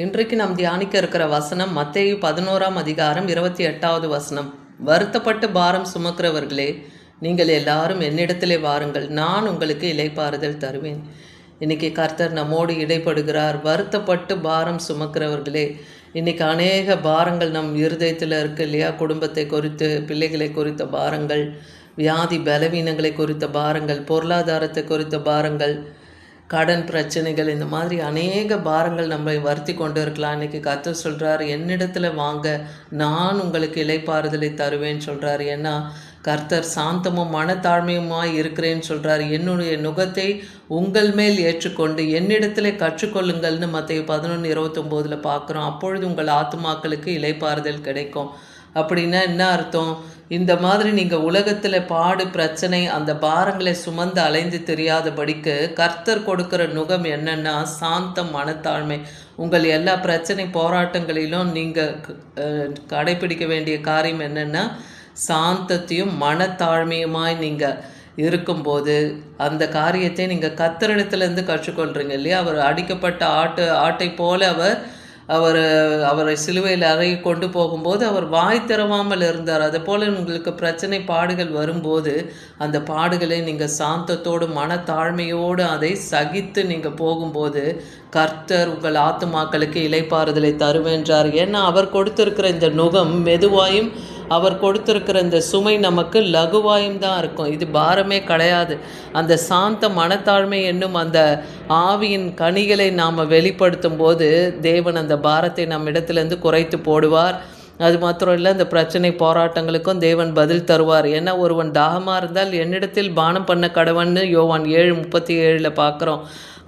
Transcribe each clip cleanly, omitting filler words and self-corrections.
இன்றைக்கு நாம் தியானிக்க இருக்கிற வசனம் மத்தேயு 11ஆம் அதிகாரம் 28வது வசனம். வருத்தப்பட்டு பாரம் சுமக்கிறவர்களே, நீங்கள் எல்லாரும் என்னிடத்திலே வாருங்கள், நான் உங்களுக்கு இளைப்பாறுதல் தருவேன். இன்னைக்கு கர்த்தர் நம்மோடு இடைப்படுகிறார். வருத்தப்பட்டு பாரம் சுமக்கிறவர்களே, இன்னைக்கு அநேக பாரங்கள் நம் இருதயத்தில் இருக்கு இல்லையா? குடும்பத்தை குறித்து, பிள்ளைகளை குறித்த பாரங்கள், வியாதி பலவீனங்களை குறித்த பாரங்கள், பொருளாதாரத்தை குறித்த பாரங்கள், கடன் பிரச்சனைகள், இந்த மாதிரி அநேக பாரங்கள் நம்மளை வருத்தி கொண்டு இருக்கலாம். இன்றைக்கி கர்த்தர் சொல்கிறார், என்னிடத்துல வாங்க, நான் உங்களுக்கு இளைப்பாறுதலை தருவேன்னு சொல்கிறார். ஏன்னா கர்த்தர் சாந்தமும் மனத்தாழ்மையுமாய் இருக்கிறேன்னு சொல்கிறார். என்னுடைய நுகத்தை உங்கள் மேல் ஏற்றுக்கொண்டு என்னிடத்துல கற்றுக்கொள்ளுங்கள்னு மத்தேயு 11:29 பார்க்குறோம். அப்பொழுது உங்கள் ஆத்துமாக்களுக்கு இளைப்பாறுதல் கிடைக்கும். அப்படின்னா என்ன அர்த்தம்? இந்த மாதிரி நீங்கள் உலகத்தில் பாடு பிரச்சனை அந்த பாரங்களை சுமந்து அலைந்து தெரியாதபடிக்கு கர்த்தர் கொடுக்குற நுகம் என்னென்னா சாந்தம், மனத்தாழ்மை. உங்கள் எல்லா பிரச்சனை போராட்டங்களிலும் நீங்கள் கடைபிடிக்க வேண்டிய காரியம் என்னென்னா சாந்தத்தையும் மனத்தாழ்மையுமாய் நீங்கள் இருக்கும்போது அந்த காரியத்தை நீங்கள் கர்த்தரிடத்துலேருந்து கற்றுக்கொள்கிறீங்க இல்லையா? அவர் அடிக்கப்பட்ட ஆட்டை போல அவரை சிலுவையில் அறையை கொண்டு போகும்போது அவர் வாய் திறவாமல் இருந்தார். அதுபோல் உங்களுக்கு பிரச்சனை பாடுகள் வரும்போது அந்த பாடுகளை நீங்கள் சாந்தத்தோடு மனத்தாழ்மையோடு அதை சகித்து நீங்கள் போகும்போது கர்த்தர் உங்கள் ஆத்துமாக்களுக்கு இளைப்பாறுதலை தருவேன்றார். ஏன்னா அவர் கொடுத்திருக்கிற இந்த நுகம் மெதுவாயும் அவர் கொடுத்திருக்கிற இந்த சுமை நமக்கு லகுவாயும் தான் இருக்கும். இது பாரமே கிடையாது. அந்த சாந்த மனத்தாழ்மை என்னும் அந்த ஆவியின் கனிகளை நாம் வெளிப்படுத்தும் போது தேவன் அந்த பாரத்தை நம்ம இடத்துலேருந்து குறைத்து போடுவார். அது மாத்திரம் இல்லை, இந்த பிரச்சனை போராட்டங்களுக்கும் தேவன் பதில் தருவார். ஏன்னா ஒருவன் தாகமாக இருந்தால் என்னிடத்தில் பானம் பண்ண கடவன்னு யோவான் 7:37 பார்க்குறோம்.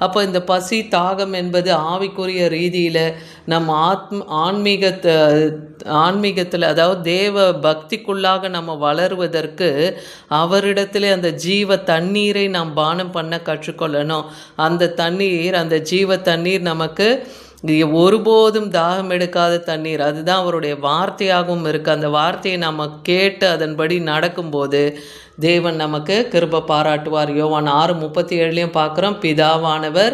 அப்போ இந்த பசி தாகம் என்பது ஆவிக்குரிய ரீதியில் நம்ம ஆன்மீகத்தில் அதாவது தேவ பக்திக்குள்ளாக நம்ம வளருவதற்கு அவரிடத்துல அந்த ஜீவ தண்ணீரை நாம் பானம் பண்ண கற்றுக்கொள்ளணும். அந்த ஜீவ தண்ணீர் நமக்கு ஒருபோதும் தாகம் எடுக்காத தண்ணீர். அதுதான் அவருடைய வார்த்தையாகவும் இருக்குது. அந்த வார்த்தையை நம்ம கேட்டு அதன்படி நடக்கும்போது தேவன் நமக்கு கிருபை பாராட்டுவார். யோவான் 6:37 பார்க்குறோம், பிதாவானவர்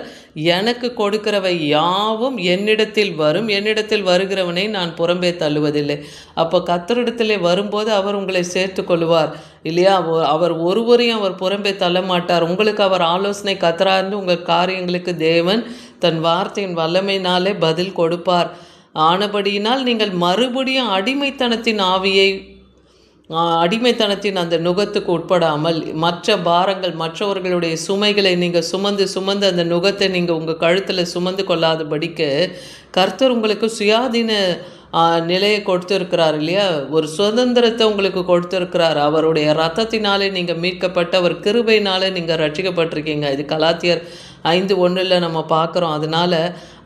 எனக்கு கொடுக்கிறவை யாவும் என்னிடத்தில் வரும், என்னிடத்தில் வருகிறவனை நான் புறம்பே தள்ளுவதில்லை. அப்போ கர்த்தரிடத்திலே வரும்போது அவர் உங்களை சேர்த்து கொள்வார் இல்லையா? அவர் ஒருவரையும் அவர் புறம்பே தள்ள மாட்டார். உங்களுக்கு அவர் ஆலோசனை கத்தரார்ந்து உங்கள் காரியங்களுக்கு தேவன் தன் வார்த்தையின் வல்லமையினாலே பதில் கொடுப்பார். ஆனபடியினால் நீங்கள் மறுபடியும் அடிமைத்தனத்தின் அந்த நுகத்துக்கு உட்படாமல் மற்ற பாரங்கள், மற்றவர்களுடைய சுமைகளை நீங்கள் சுமந்து அந்த நுகத்தை நீங்கள் உங்கள் கழுத்தில் சுமந்து கொள்ளாதபடிக்கு கர்த்தர் உங்களுக்கு சுயாதீன நிலையை கொடுத்துருக்கிறார் இல்லையா? ஒரு சுதந்திரத்தை உங்களுக்கு கொடுத்துருக்கிறார். அவருடைய ரத்தத்தினாலே நீங்கள் மீட்கப்பட்ட அவர் கிருபையினாலே நீங்கள் ரட்சிக்கப்பட்டிருக்கீங்க. இது கலாத்தியர் 5:1 நம்ம பார்க்குறோம். அதனால்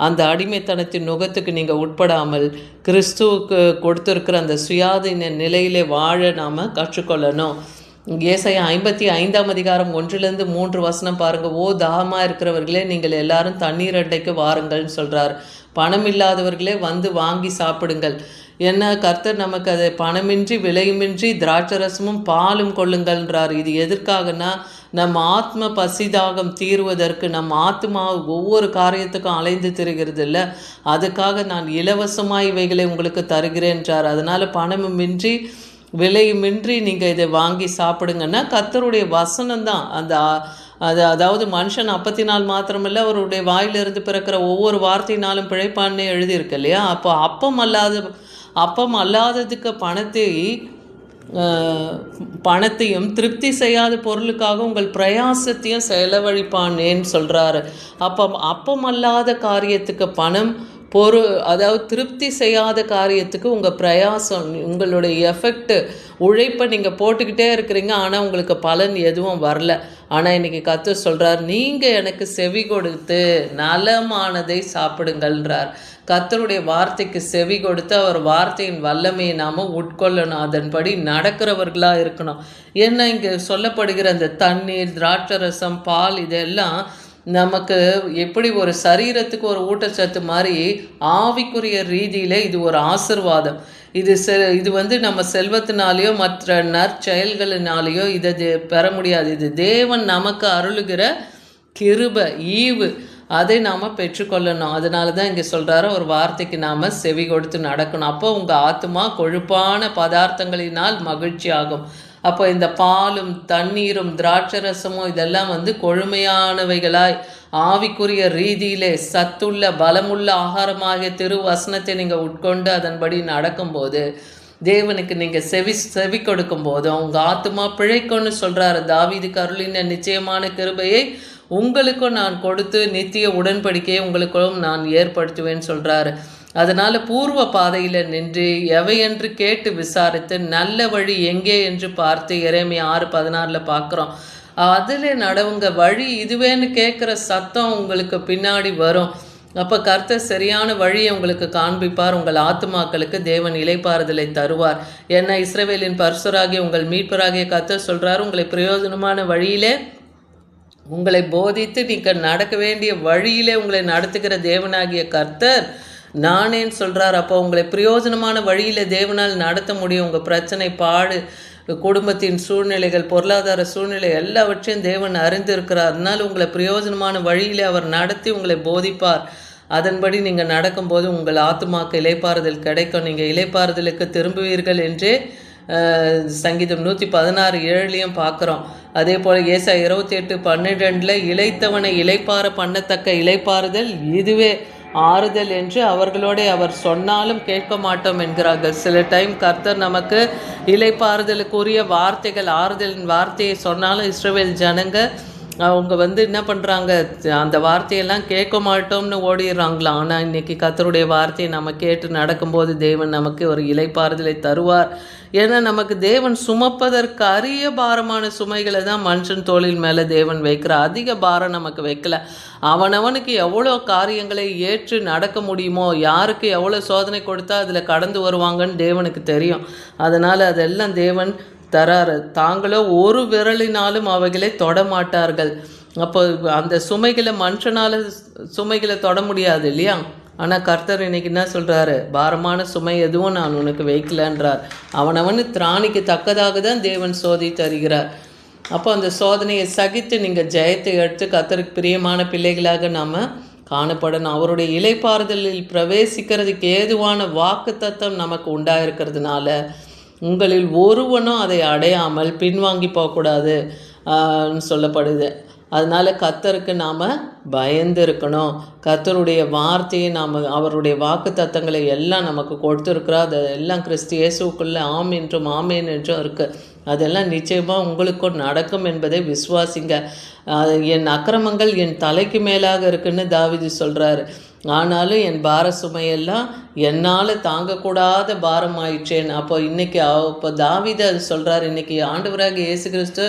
அந்த அடிமைத்தனத்தின் நுகத்துக்கு நீங்கள் உட்படாமல் கிறிஸ்துவுக்கு கொடுத்துருக்கிற அந்த சுயாதீன நிலையிலே வாழ நாம் கற்றுக்கொள்ளணும். ஏசாயா 55ஆம் அதிகாரம் 1-3 பாருங்கள். ஓ தாகமாக இருக்கிறவர்களே, நீங்கள் எல்லாரும் தண்ணீர் அண்டைக்கு வாருங்கள்னு சொல்கிறார். பணம் இல்லாதவர்களே வந்து வாங்கி சாப்பிடுங்கள். என்ன கர்த்தர் நமக்கு அதை பணமின்றி விலையுமின்றி திராட்சரசமும் பாலும் கொள்ளுங்கள்ன்றார். இது எதற்காகனா நம்ம ஆத்ம பசிதாகம் தீர்வதற்கு. நம்ம ஆத்மா ஒவ்வொரு காரியத்துக்கும் அலைந்து திரிகிறது இல்லை, அதுக்காக நான் இலவசமாக இவைகளை உங்களுக்கு தருகிறேன்றார். அதனால் பணமுமின்றி விலையுமின்றி நீங்கள் இதை வாங்கி சாப்பிடுங்கன்னா கர்த்தருடைய வசனம்தான் அதாவது மனுஷன் அப்பத்தினால் மாத்திரமில்லை, அவருடைய வாயிலிருந்து பிறக்கிற ஒவ்வொரு வார்த்தையினாலும் பிழைப்பான்னு எழுதியிருக்கு இல்லையா? அப்போ அப்பம் அல்லாததுக்கு பணத்தையும் திருப்தி செய்யாத பொருளுக்காக உங்கள் பிரயாசத்தையும் செலவழிப்பானேன்னு சொல்கிறாரு. அப்பம் அல்லாத காரியத்துக்கு பணம், அதாவது திருப்தி செய்யாத காரியத்துக்கு உங்கள் பிரயாசம், உங்களுடைய எஃபெக்ட், உழைப்பை நீங்கள் போட்டுக்கிட்டே இருக்கிறீங்க, ஆனால் உங்களுக்கு பலன் எதுவும் வரல. ஆனால் இன்றைக்கி கர்த்தர் சொல்கிறார், நீங்கள் எனக்கு செவி கொடுத்து நலமானதை சாப்பிடுங்கள்ன்றார். கர்த்தருடைய வார்த்தைக்கு செவி கொடுத்து அவர் வார்த்தையின் வல்லமையை நாம் உட்கொள்ளணும், அதன்படி நடக்கிறவர்களாக இருக்கணும். ஏன்னா இங்கே சொல்லப்படுகிற அந்த தண்ணீர், திராட்சரசம், பால் இதெல்லாம் நமக்கு எப்படி ஒரு சரீரத்துக்கு ஒரு ஊட்டச்சத்து மாதிரி ஆவிக்குரிய ரீதியில் இது ஒரு ஆசீர்வாதம். இது நம்ம செல்வத்தினாலேயோ மற்ற நற்செயல்களினாலேயோ இதை பெற முடியாது. இது தேவன் நமக்கு அருளுகிற கிருபை, ஈவு. அதை நாம் பெற்றுக்கொள்ளணும். அதனால தான் இங்கே சொல்கிறாரு, ஒரு வார்த்தைக்கு நாம் செவி கொடுத்து நடக்கணும். அப்போ உங்கள் ஆத்மா கொழுப்பான பதார்த்தங்களினால் மகிழ்ச்சி ஆகும். அப்போ இந்த பாலும் தண்ணீரும் திராட்சரசமும் இதெல்லாம் கொழுமையானவைகளாய் ஆவிக்குரிய ரீதியிலே சத்துள்ள பலமுள்ள ஆகாரமாகிய திருவசனத்தை நீங்கள் உட்கொண்டு அதன்படி நடக்கும்போது, தேவனுக்கு நீங்கள் செவி கொடுக்கும் போதும் உங்கள் ஆத்மா பிழைக்கும்னு சொல்கிறாரு. தாவீதுக்கு அருளின நிச்சயமான கிருபையை உங்களுக்கும் நான் கொடுத்து நித்திய உடன்படிக்கையை உங்களுக்கும் நான் ஏற்படுத்துவேன்னு சொல்கிறாரு. அதனால் பூர்வ பாதையில் நின்று எவையென்று கேட்டு விசாரித்து நல்ல வழி எங்கே என்று பார்த்து எரேமியா 6:16 பார்க்குறோம். அதில் நடவுங்க, வழி இதுவேன்னு கேட்குற சத்தம் உங்களுக்கு பின்னாடி வரும். அப்போ கர்த்தர் சரியான வழியை உங்களுக்கு காண்பிப்பார். உங்கள் ஆத்துமாக்களுக்கு தேவன் இளைப்பாறுதலை தருவார். ஏன்னா இஸ்ரவேலின் பரிசுராகிய உங்கள் மீட்பராகிய கர்த்தர் சொல்கிறார், உங்களை பிரயோஜனமான வழியிலே உங்களை போதித்து நீங்கள் நடக்க வேண்டிய வழியிலே உங்களை நடத்துகிற தேவனாகிய கர்த்தர் நானேன்னு சொல்கிறார். அப்போ உங்களை பிரயோஜனமான வழியில் தேவனால் நடத்த முடியும். உங்கள் பிரச்சனை, பாடு, குடும்பத்தின் சூழ்நிலைகள், பொருளாதார சூழ்நிலை எல்லாவற்றையும் தேவன் அறிந்திருக்கிறார். அதனால் உங்களை பிரயோஜனமான வழியில் அவர் நடத்தி உங்களை போதிப்பார். அதன்படி நீங்கள் நடக்கும்போது உங்கள் ஆத்துமாக்கு இளைப்பாறுதல் கிடைக்கும். நீங்கள் இளைப்பாறுதலுக்கு திரும்புவீர்கள் என்றே சங்கீதம் 116:7 பார்க்குறோம். அதே போல் ஏசாயா 28:12 இளைத்தவனை இளைப்பாற பண்ணத்தக்க இளைப்பாறுதல் இதுவே ஆறுதல் என்று அவர்களோட அவர் சொன்னாலும் கேட்க மாட்டோம் என்கிறார்கள். சில டைம் கர்த்தர் நமக்கு இளைப்பாறுதலுக்குரிய வார்த்தைகள், ஆறுதலின் வார்த்தையை சொன்னாலும் இஸ்ரவேல் ஜனங்க அவங்க என்ன பண்ணுறாங்க, அந்த வார்த்தையெல்லாம் கேட்க மாட்டோம்னு ஓடிடுறாங்களாம். ஆனால் இன்றைக்கி கர்த்தருடைய வார்த்தையை நம்ம கேட்டு நடக்கும்போது தேவன் நமக்கு ஒரு இளைப்பாறுதலை தருவார். ஏன்னா நமக்கு தேவன் சுமப்பதற்கு அரிய பாரமான சுமைகளை தான் மனுஷன் தோளின் மேலே தேவன் வைக்கிறார். அதிக பாரம் நமக்கு வைக்கல. அவனவனுக்கு எவ்வளோ காரியங்களை ஏற்று நடக்க முடியுமோ, யாருக்கு எவ்வளோ சோதனை கொடுத்தா அதில் கடந்து வருவாங்கன்னு தேவனுக்கு தெரியும். அதனால் அதெல்லாம் தேவன் தராரு. தாங்களோ ஒரு விரலினாலும் அவைகளை தொடமாட்டார்கள். அப்போ அந்த சுமைகளை மனுஷனால் சுமைகளை தொட முடியாது இல்லையா? ஆனால் கர்த்தர் இன்னைக்கு என்ன சொல்கிறாரு, பாரமான சுமை எதுவும் நான் உனக்கு வைக்கலன்றார். அவனவனு திராணிக்கு தக்கதாக தான் தேவன் சோதி தருகிறார். அப்போ அந்த சோதனையை சகித்து நீங்கள் ஜெயத்தை எடுத்து கர்த்தருக்கு பிரியமான பிள்ளைகளாக நாம் காணப்படணும். அவருடைய இளைப்பாறுதலில் பிரவேசிக்கிறதுக்கு ஏதுவான வாக்கு தத்தம் நமக்கு உண்டாயிருக்கிறதுனால உங்களில் ஒருவனும் அதை அடையாமல் பின்வாங்கி போகக்கூடாது சொல்லப்படுது. அதனால் கர்த்தருக்கு நாம் பயந்து இருக்கணும். கர்த்தருடைய வார்த்தையை நாம், அவருடைய வாக்கு தத்தங்களை எல்லாம் நமக்கு கொடுத்துருக்குறோம். அது எல்லாம் கிறிஸ்து இயேசுக்குள்ளே ஆம் என்றும் ஆமேன் என்றும் இருக்குது. அதெல்லாம் நிச்சயமாக உங்களுக்கும் நடக்கும் என்பதை விசுவாசிங்க. என் அக்கிரமங்கள் என் தலைக்கு மேலாக இருக்குன்னு தாவீது சொல்கிறாரு. ஆனாலும் என் பார சுமையெல்லாம் என்னால் தாங்கக்கூடாத பாரம் ஆயிற்றேன். அப்போ தாவீது அது சொல்கிறார். இன்றைக்கி ஆண்டவராக இயேசு கிறிஸ்து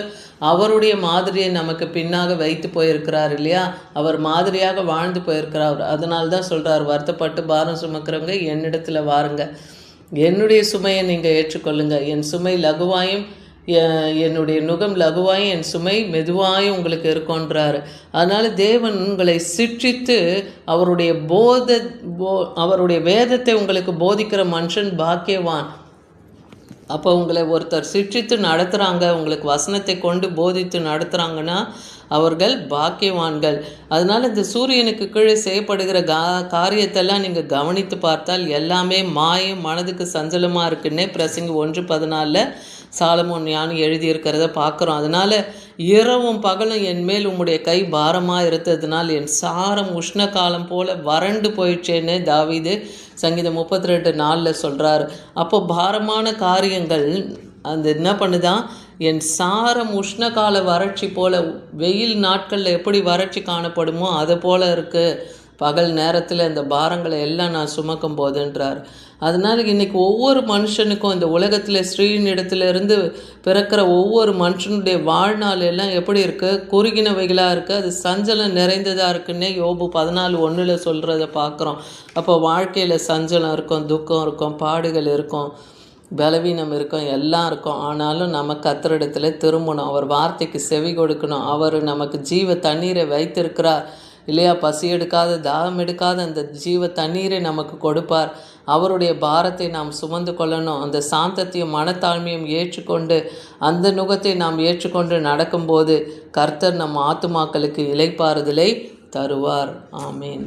அவருடைய மாதிரியை நமக்கு பின்னாக வைத்து போயிருக்கிறார் இல்லையா? அவர் மாதிரியாக வாழ்ந்து போயிருக்கிறார். அதனால தான் சொல்கிறார், வருத்தப்பட்டு பாரம் சுமக்கிறவங்க என்னிடத்தில் வாருங்க, என்னுடைய சுமையை நீங்கள் ஏற்றுக்கொள்ளுங்க. என் சுமை லகுவாயும் என்னுடைய நுகம் லகுவாயும் என் சுமை மெதுவாயும் உங்களுக்கு இருக்குன்றாரு. அதனால் தேவன் உங்களை சிற்றித்து அவருடைய வேதத்தை உங்களுக்கு போதிக்கிற மனுஷன் பாக்கியவான். அப்போ உங்களை ஒருத்தர் சிற்றித்து நடத்துகிறாங்க, உங்களுக்கு வசனத்தை கொண்டு போதித்து நடத்துகிறாங்கன்னா அவர்கள் பாக்கியவான்கள். அதனால் இந்த சூரியனுக்கு கீழே செய்யப்படுகிற காரியத்தெல்லாம் நீங்கள் கவனித்து பார்த்தால் எல்லாமே மாயம், மனதுக்கு சஞ்சலமாக இருக்குன்னே பிரசங்கி 1:14 சாலமோன் ஞானி எழுதியிருக்கிறத பார்க்குறோம். அதனால் இரவும் பகலும் என் மேல் உம்முடைய கை பாரமாக இருந்ததுனால் என் சாரம் உஷ்ண காலம் போல் வறண்டு போயிடுச்சேன்னு தாவீது சங்கீதம் 32:4 சொல்கிறாரு. அப்போ பாரமான காரியங்கள் அந்த என்ன பண்ணுதான், என் சாரம் உஷ்ணகால வறட்சி போல், வெயில் நாட்களில் எப்படி வறட்சி காணப்படுமோ அது போல் இருக்குது. பகல் நேரத்தில் இந்த பாரங்களை எல்லாம் நான் சுமக்கும் போதுன்றார். அதனால் இன்றைக்கி ஒவ்வொரு மனுஷனுக்கும் இந்த உலகத்தில் ஸ்ரீனிடத்துலேருந்து பிறக்கிற ஒவ்வொரு மனுஷனுடைய வாழ்நாள் எல்லாம் எப்படி இருக்குது, குறுகினவைகளாக இருக்குது, அது சஞ்சலம் நிறைந்ததாக இருக்குன்னே யோபு 14:1 சொல்கிறத பார்க்குறோம். அப்போ வாழ்க்கையில் சஞ்சலம் இருக்கும், துக்கம் இருக்கும், பாடுகள் இருக்கும், பலவீனம் இருக்கும், எல்லாம் இருக்கும். ஆனாலும் நம்ம கர்த்தரிடத்தில் திரும்பணும், அவர் வார்த்தைக்கு செவி கொடுக்கணும். அவர் நமக்கு ஜீவ தண்ணீரை வைத்திருக்கிறார் இல்லையா? பசி எடுக்காத, தாகம் எடுக்காத அந்த ஜீவ தண்ணீரை நமக்கு கொடுப்பார். அவருடைய பாரத்தை நாம் சுமந்து கொள்ளணும். அந்த சாந்தத்தையும் மனத்தாழ்மையும் ஏற்றுக்கொண்டு அந்த நுகத்தை நாம் ஏற்றுக்கொண்டு நடக்கும்போது கர்த்தர் நம் ஆத்துமாக்களுக்கு இளைப்பாறுதலை தருவார். ஆமேன்.